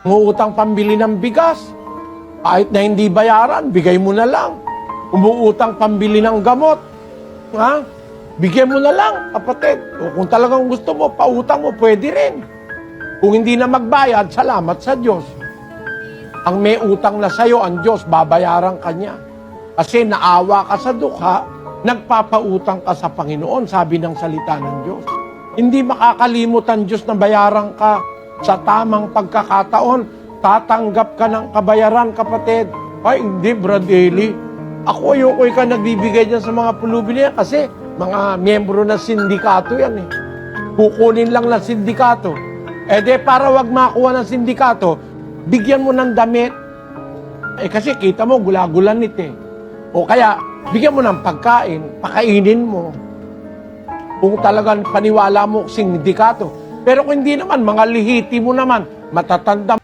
Umuutang pambili ng bigas. Kahit na hindi bayaran, bigay mo na lang. Umuutang pambili ng gamot. Ha? Bigyan mo na lang, kapatid. O kung talagang gusto mo, pautang mo, pwede rin. Kung hindi na magbayad, salamat sa Diyos. Ang may utang na sa'yo, ang Diyos, babayaran ka niya. Kasi naawa ka sa dukha, nagpapautang ka sa Panginoon, sabi ng salita ng Diyos. Hindi makakalimot ang Diyos na bayaran ka sa tamang pagkakataon. Tatanggap ka ng kabayaran, kapatid. Ay, hindi, Brad Eli. Ako ayoko ka nagbibigay dyan sa mga pulubi niya kasi mga miyembro ng sindikato yan eh. Kukunin lang ng sindikato. Eh de, para wag makuha ng sindikato, bigyan mo ng damit. Eh kasi kita mo, gula-gulanit eh. O kaya, bigyan mo ng pagkain, pakainin mo. Kung talagang paniwala mo sindikato. Pero kung hindi naman, mga lihiti mo naman, matatanda